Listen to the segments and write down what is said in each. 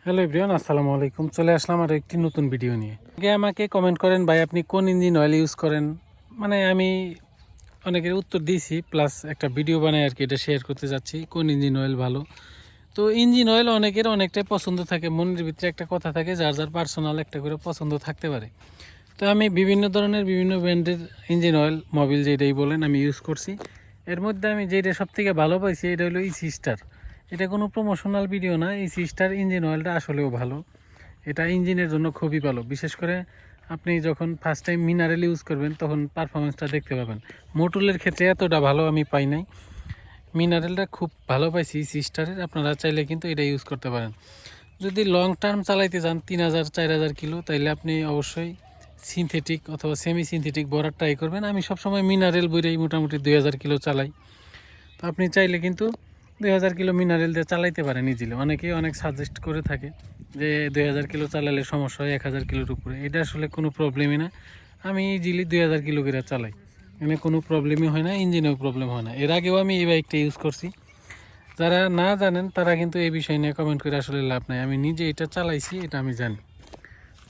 Hello everyone, আসসালামু আলাইকুম। চলে আসলাম আর একটি নতুন ভিডিও নিয়ে। আগে আমাকে কমেন্ট করেন, ভাই আপনি কোন ইঞ্জিন অয়েল ইউজ করেন। মানে আমি অনেকের উত্তর দিয়েছি, প্লাস একটা ভিডিও বানাই আর কি, এটা শেয়ার করতে যাচ্ছি কোন ইঞ্জিন অয়েল ভালো। তো ইঞ্জিন অয়েল অনেকের অনেকটাই পছন্দ থাকে, মনের ভিতরে একটা কথা থাকে, যার যার পার্সোনাল একটা করে পছন্দ থাকতে পারে। তো আমি বিভিন্ন ধরনের বিভিন্ন ব্র্যান্ডের ইঞ্জিন অয়েল, মোবিল যেটাই বলেন, আমি ইউজ করছি। এর মধ্যে আমি যেটা সবথেকে ভালো পাইছি এটা হলো ইসি স্টার। এটা কোনো প্রমোশনাল ভিডিও না, ইসি স্টার ইঞ্জিন অয়েলটা আসলেও ভালো। এটা ইঞ্জিনের জন্য খুবই ভালো, বিশেষ করে আপনি যখন ফার্স্ট টাইম মিনারেল ইউজ করবেন তখন পারফরমেন্সটা দেখতে পাবেন। মোটুলের ক্ষেত্রে এতটা ভালো আমি পাই নাই, মিনারেলটা খুব ভালো পাইছি ইসি স্টারের। আপনারা চাইলে কিন্তু এটা ইউজ করতে পারেন। যদি লং টার্ম চালাইতে চান 3000-4000 কিলো, তাইলে আপনি অবশ্যই সিনথেটিক অথবা সেমি সিনথেটিক ভরার ট্রাই করবেন। আমি সবসময় মিনারেল বইরেই মোটামুটি 2000 কিলো চালাই। তো আপনি চাইলে কিন্তু 2000 কিলো মিনারেল দিয়ে চালাইতে পারেন ইজিলি। অনেকেই অনেক সাজেস্ট করে থাকে যে 2000 কিলো চালালে সমস্যা হয় 1000 কিলোর উপরে। এটা আসলে কোনো প্রবলেমই না। আমি ইজিলি 2000 কিলো করে চালাই, মানে কোনো প্রবলেমই হয় না, ইঞ্জিনেও প্রবলেম হয় না। এর আগেও আমি এই বাইকটা ইউজ করছি। যারা না জানেন তারা কিন্তু এই বিষয় নিয়ে কমেন্ট করে আসলে লাভ নাই, আমি নিজে এটা চালাইছি, এটা আমি জানি।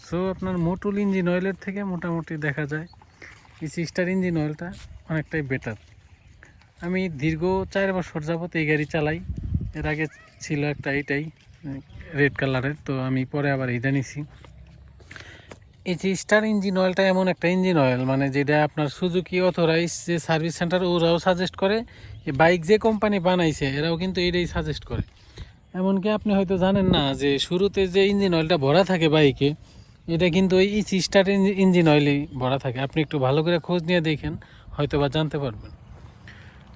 সো আপনার মোটুল ইঞ্জিন অয়েলের থেকে মোটামুটি দেখা যায় এই সিস্টার ইঞ্জিন অয়েলটা অনেকটাই বেটার। আমি দীর্ঘ 4 বছর যাবত এই গাড়ি চালাই। এর আগে ছিল একটা এইটাই রেড কালারের, তো আমি পরে আবার এইটা নিছি। এই যে স্টার ইঞ্জিন অয়েলটা এমন একটা ইঞ্জিন অয়েল, মানে যেটা আপনার সুজুকি অথরাইজ যে সার্ভিস সেন্টার ওরাও সাজেস্ট করে, এই বাইক যে কোম্পানি বানাইছে এরাও কিন্তু এইটাই সাজেস্ট করে। এমনকি আপনি হয়তো জানেন না যে শুরুতে যে ইঞ্জিন অয়েলটা ভরা থাকে বাইকে, এটা কিন্তু ওই স্টার ইঞ্জিন অয়েলই ভরা থাকে। আপনি একটু ভালো করে খোঁজ নিয়ে দেখেন, হয়তো বা জানতে পারবেন।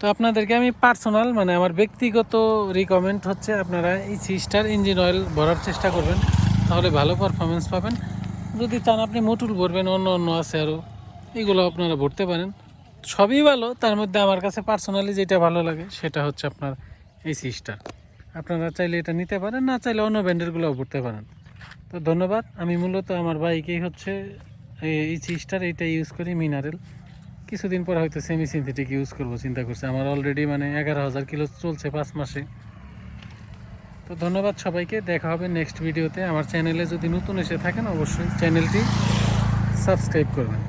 তো আপনাদেরকে আমি পার্সোনাল, মানে আমার ব্যক্তিগত রিকমেন্ড হচ্ছে আপনারা এই স্টার ইঞ্জিন অয়েল ভরার চেষ্টা করবেন, তাহলে ভালো পারফরমেন্স পাবেন। যদি চান আপনি মোটুল ভরবেন, অন্য অন্য আছে আরও, এগুলো আপনারা ভরতে পারেন। সবই ভালো, তার মধ্যে আমার কাছে পার্সোনালি যেটা ভালো লাগে সেটা হচ্ছে আপনার এই স্টার। আপনারা চাইলে এটা নিতে পারেন, না চাইলে অন্য ব্র্যান্ডেরগুলোও ভরতে পারেন। তো ধন্যবাদ। আমি মূলত আমার বাইকেই হচ্ছে এই স্টার এইটা ইউজ করি, মিনারেল। কিছুদিন পর হয়তো সেমি সিনথেটিক ইউজ করবো চিন্তা করছি। আমার অলরেডি মানে 11,000 কিলো চলছে 5 মাসে। তো ধন্যবাদ সবাইকে, দেখা হবে নেক্সট ভিডিওতে। আমার চ্যানেলে যদি নতুন এসে থাকেন অবশ্যই চ্যানেলটি সাবস্ক্রাইব করবেন।